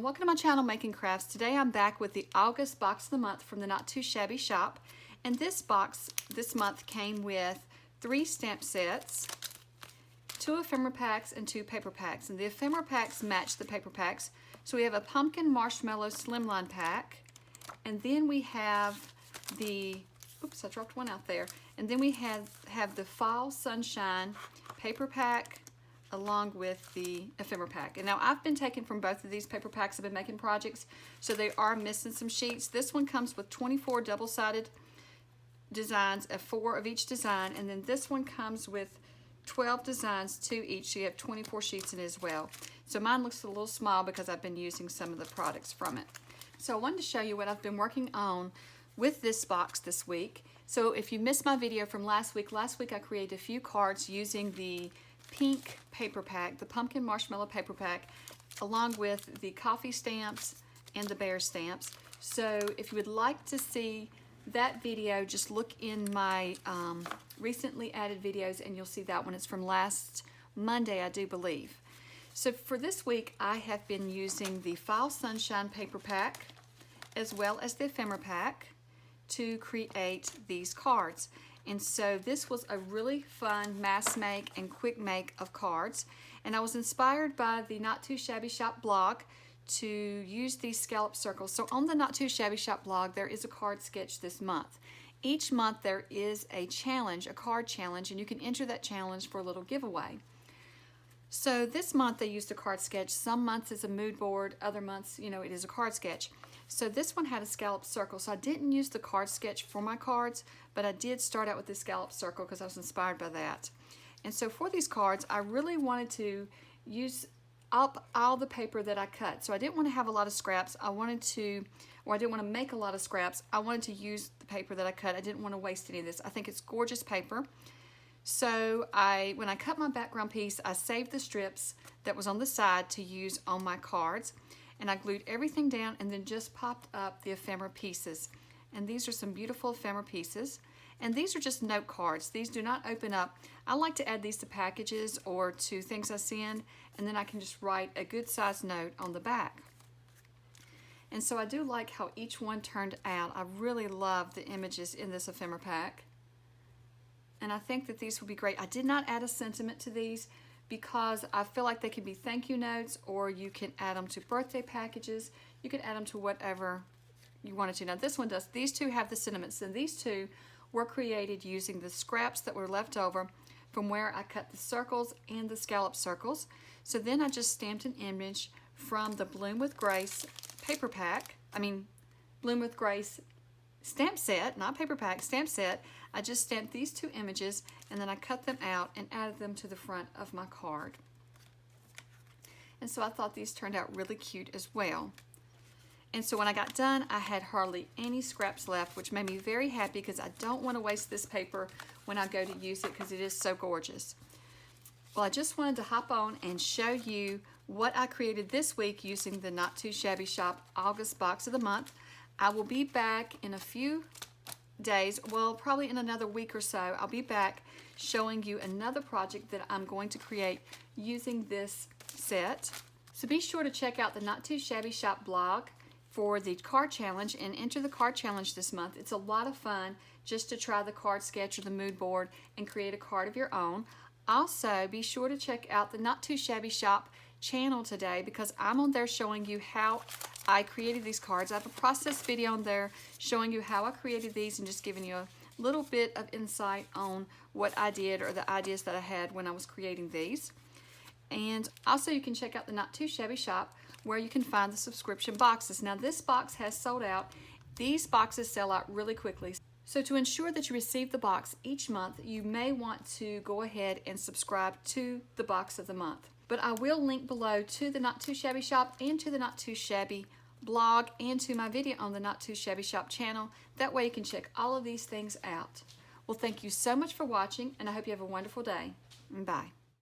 welcome to my channel, Making Crafts. Today I'm back with the August box of the month from the Not Too Shabby Shop. And this box this month came with 3 stamp sets, 2 ephemera packs, and 2 paper packs. And the ephemera packs match the paper packs. So we have a pumpkin marshmallow slimline pack, and then we have the, oops, I dropped one out there. And then we have the fall sunshine paper pack, along with the ephemera pack. And now I've been taking from both of these paper packs. I've been making projects, so they are missing some sheets. This one comes with 24 double-sided designs of 4 of each design, and then this one comes with 12 designs, 2 each, so you have 24 sheets in it as well. So mine looks a little small because I've been using some of the products from it. So I wanted to show you what I've been working on with this box this week. So if you missed my video from last week I created a few cards using the pink paper pack, the pumpkin marshmallow paper pack, along with the coffee stamps and the bear stamps. So if you would like to see that video, just look in my recently added videos and you'll see that one. It's from last Monday, I do believe. So for this week I have been using the Fall Sunshine paper pack as well as the ephemera pack to create these cards. And so this was a really fun mass make and quick make of cards. And I was inspired by the Not Too Shabby Shop blog to use these scallop circles. So on the Not Too Shabby Shop blog, there is a card sketch this month. Each month there is a challenge, a card challenge, and you can enter that challenge for a little giveaway. So this month they used a card sketch. Some months it's a mood board, other months, you know, it is a card sketch. So this one had a scallop circle. So I didn't use the card sketch for my cards, but I did start out with the scallop circle because I was inspired by that. And so for these cards, I really wanted to use up all the paper that I cut. So I didn't want to have a lot of scraps. I didn't want to make a lot of scraps. I wanted to use the paper that I cut. I didn't want to waste any of this. I think it's gorgeous paper. So when I cut my background piece, I saved the strips that was on the side to use on my cards. And I glued everything down and then just popped up the ephemera pieces. And these are some beautiful ephemera pieces. And these are just note cards. These do not open up. I like to add these to packages or to things I send, and then I can just write a good sized note on the back. And so I do like how each one turned out. I really love the images in this ephemera pack. And I think that these will be great. I did not add a sentiment to these because I feel like they can be thank you notes, or you can add them to birthday packages. You can add them to whatever you wanted to. Now this one does. These two have the sentiments, and these two were created using the scraps that were left over from where I cut the circles and the scallop circles. So then I just stamped an image from the Bloom with Grace paper pack. Bloom with Grace stamp set, not paper pack, stamp set. I just stamped these 2 images and then I cut them out and added them to the front of my card. And so I thought these turned out really cute as well. And so when I got done, I had hardly any scraps left, which made me very happy because I don't want to waste this paper when I go to use it because it is so gorgeous. Well, I just wanted to hop on and show you what I created this week using the Not Too Shabby Shop August box of the month. I will be back in a few days, well, probably in another week or so. I'll be back showing you another project that I'm going to create using this set. So be sure to check out the Not Too Shabby Shop blog for the card challenge and enter the card challenge this month. It's a lot of fun just to try the card sketch or the mood board and create a card of your own. Also, be sure to check out the Not Too Shabby Shop channel today because I'm on there showing you how I created these cards. I have a process video on there showing you how I created these and just giving you a little bit of insight on what I did or the ideas that I had when I was creating these. And also you can check out the Not Too Shabby Shop where you can find the subscription boxes. Now this box has sold out. These boxes sell out really quickly. So to ensure that you receive the box each month, you may want to go ahead and subscribe to the box of the month. But I will link below to the Not Too Shabby Shop and to the Not Too Shabby blog and to my video on the Not Too Shabby Shop channel. That way you can check all of these things out. Well, thank you so much for watching, and I hope you have a wonderful day. Bye.